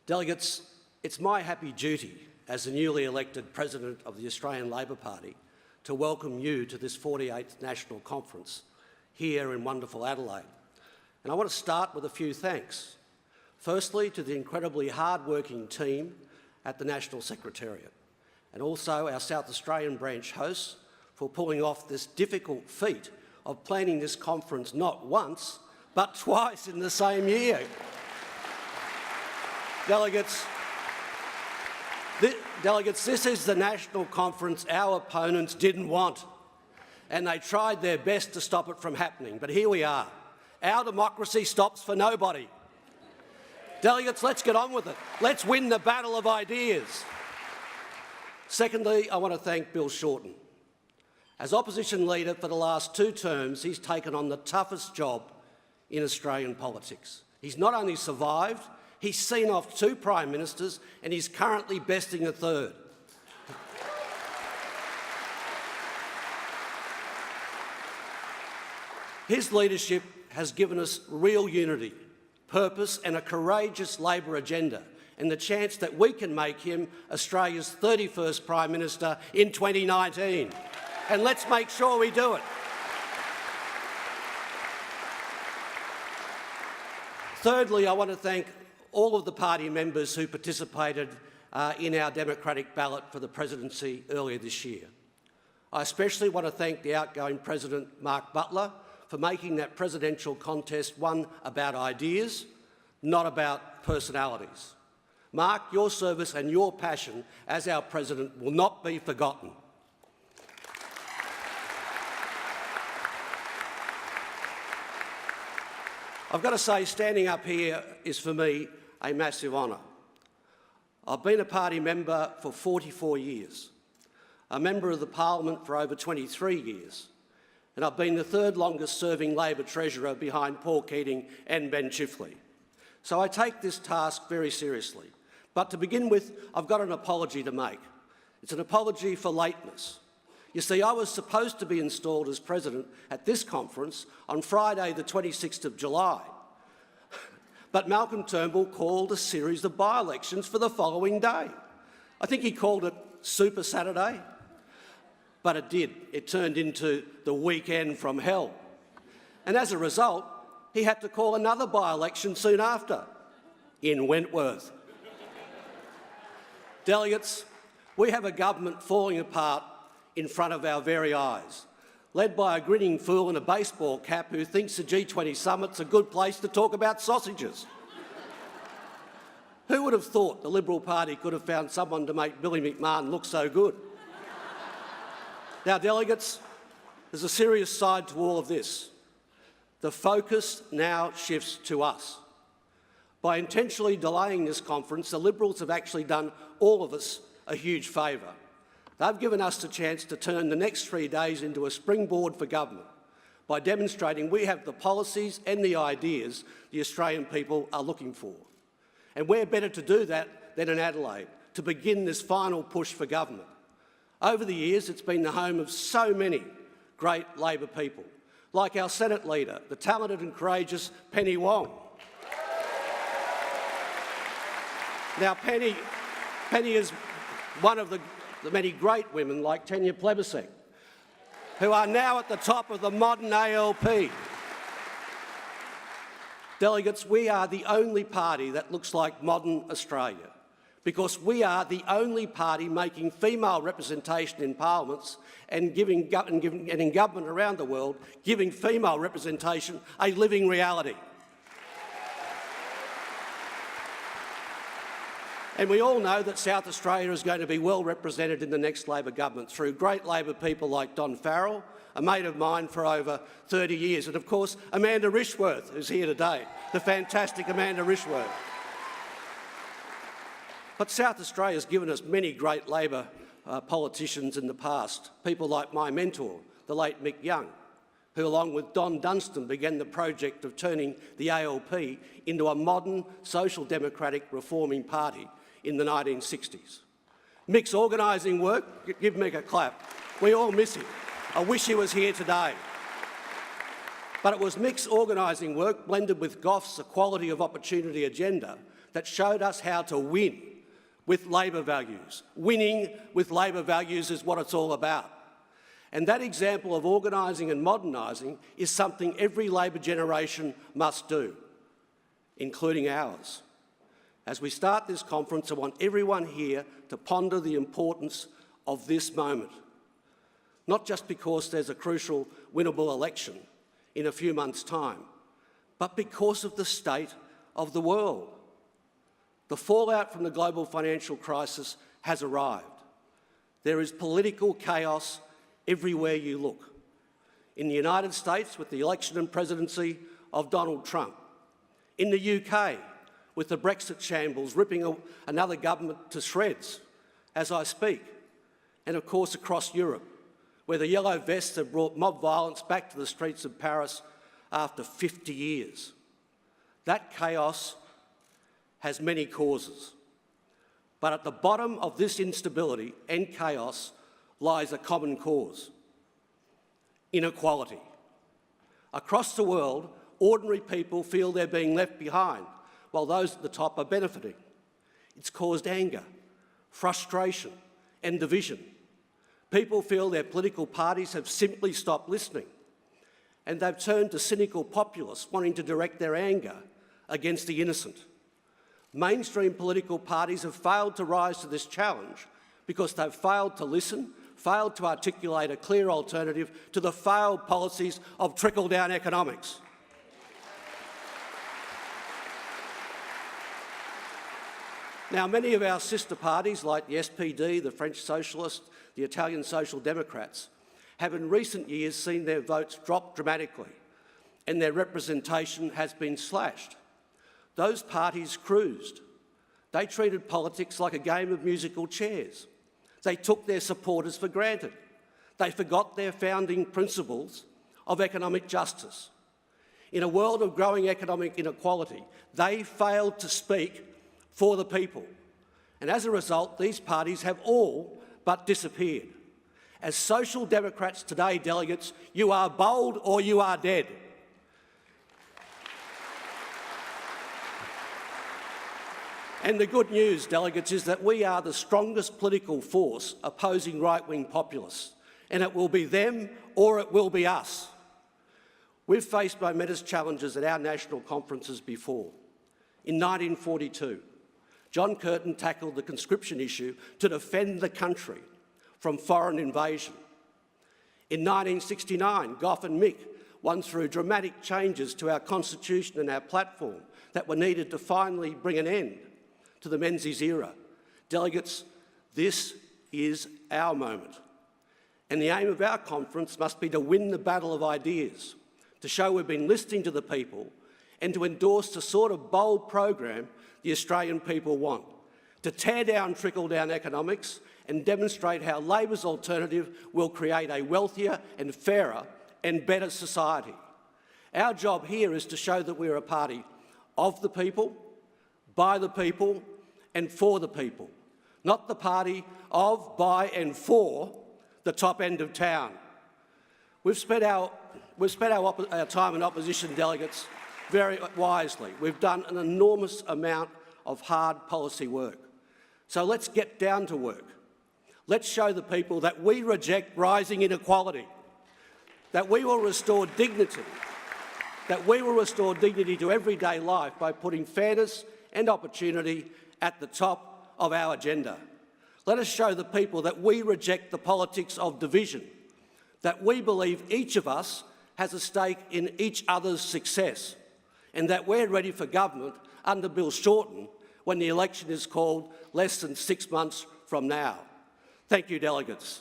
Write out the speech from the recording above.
Delegates, it's my happy duty as the newly elected President of the Australian Labor Party to welcome you to this 48th National Conference here in wonderful Adelaide. And I want to start with a few thanks. Firstly, to the incredibly hard-working team at the National Secretariat, and also our South Australian branch hosts for pulling off this difficult feat of planning this conference not once, but twice in the same year. Delegates, this is the national conference our opponents didn't want, and they tried their best to stop it from happening, but here we are. Our democracy stops for nobody. Delegates, let's get on with it. Let's win the battle of ideas. Secondly, I want to thank Bill Shorten. As opposition leader for the last 2 terms, he's taken on the toughest job in Australian politics. He's not only survived, he's seen off 2 Prime Ministers and he's currently besting a 3rd. His leadership has given us real unity, purpose and a courageous Labor agenda, and the chance that we can make him Australia's 31st Prime Minister in 2019. And let's make sure we do it. Thirdly, I want to thank all of the party members who participated in our democratic ballot for the presidency earlier this year. I especially want to thank the outgoing President, Mark Butler, for making that presidential contest one about ideas, not about personalities. Mark, your service and your passion as our President will not be forgotten. I've got to say, standing up here is for me a massive honour. I've been a party member for 44 years, a member of the Parliament for over 23 years, and I've been the 3rd longest serving Labor Treasurer behind Paul Keating and Ben Chifley. So I take this task very seriously. But to begin with, I've got an apology to make. It's an apology for lateness. You see, I was supposed to be installed as President at this conference on Friday the 26th of July. But Malcolm Turnbull called a series of by-elections for the following day. I think he called it Super Saturday, but it did. It turned into the weekend from hell. And as a result, he had to call another by-election soon after, in Wentworth. Delegates, we have a government falling apart in front of our very eyes, led by a grinning fool in a baseball cap who thinks the G20 summit's a good place to talk about sausages. Who would have thought the Liberal Party could have found someone to make Billy McMahon look so good? Now, delegates, there's a serious side to all of this. The focus now shifts to us. By intentionally delaying this conference, the Liberals have actually done all of us a huge favour. They've given us the chance to turn the next 3 days into a springboard for government by demonstrating we have the policies and the ideas the Australian people are looking for. And we're better to do that than in Adelaide, to begin this final push for government. Over the years, it's been the home of so many great Labor people, like our Senate leader, the talented and courageous Penny Wong. Now, Penny is one of the many great women like Tanya Plibersek, who are now at the top of the modern ALP. Delegates, we are the only party that looks like modern Australia, because we are the only party making female representation in parliaments and in government around the world, giving female representation a living reality. And we all know that South Australia is going to be well represented in the next Labor government through great Labor people like Don Farrell, a mate of mine for over 30 years, and of course Amanda Rishworth, who's here today, the fantastic Amanda Rishworth. But South Australia has given us many great Labor politicians in the past, people like my mentor, the late Mick Young, who along with Don Dunstan began the project of turning the ALP into a modern social democratic reforming party in the 1960s. Mick's organising work, give Mick a clap. We all miss him. I wish he was here today. But it was Mick's organising work blended with Goff's equality of opportunity agenda that showed us how to win with Labor values. Winning with Labor values is what it's all about. And that example of organising and modernising is something every Labor generation must do, including ours. As we start this conference, I want everyone here to ponder the importance of this moment, not just because there's a crucial winnable election in a few months' time, but because of the state of the world. The fallout from the global financial crisis has arrived. There is political chaos everywhere you look. In the United States, with the election and presidency of Donald Trump. In the UK, with the Brexit shambles ripping another government to shreds as I speak. And of course across Europe, where the yellow vests have brought mob violence back to the streets of Paris after 50 years. That chaos has many causes. But at the bottom of this instability and chaos lies a common cause: inequality. Across the world, ordinary people feel they're being left behind, while those at the top are benefiting. It's caused anger, frustration, and division. People feel their political parties have simply stopped listening, and they've turned to cynical populists wanting to direct their anger against the innocent. Mainstream political parties have failed to rise to this challenge because they've failed to listen, failed to articulate a clear alternative to the failed policies of trickle-down economics. Now, many of our sister parties, like the SPD, the French Socialists, the Italian Social Democrats, have in recent years seen their votes drop dramatically and their representation has been slashed. Those parties cruised. They treated politics like a game of musical chairs. They took their supporters for granted. They forgot their founding principles of economic justice. In a world of growing economic inequality, they failed to speak for the people. And as a result, these parties have all but disappeared. As Social Democrats today, delegates, you are bold or you are dead. And the good news, delegates, is that we are the strongest political force opposing right-wing populists, and it will be them or it will be us. We've faced momentous challenges at our national conferences before. In 1942, John Curtin tackled the conscription issue to defend the country from foreign invasion. In 1969, Gough and Mick won through dramatic changes to our constitution and our platform that were needed to finally bring an end to the Menzies era. Delegates, this is our moment. And the aim of our conference must be to win the battle of ideas, to show we've been listening to the people and to endorse the sort of bold program the Australian people want, to tear down trickle-down economics and demonstrate how Labor's alternative will create a wealthier and fairer and better society. Our job here is to show that we're a party of the people, by the people and for the people, not the party of, by and for the top end of town. We've spent our time in opposition, delegates, very wisely. We've done an enormous amount of hard policy work. So let's get down to work. Let's show the people that we reject rising inequality, that we will restore dignity, to everyday life by putting fairness and opportunity at the top of our agenda. Let us show the people that we reject the politics of division, that we believe each of us has a stake in each other's success, and that we're ready for government under Bill Shorten when the election is called less than 6 months from now. Thank you, delegates.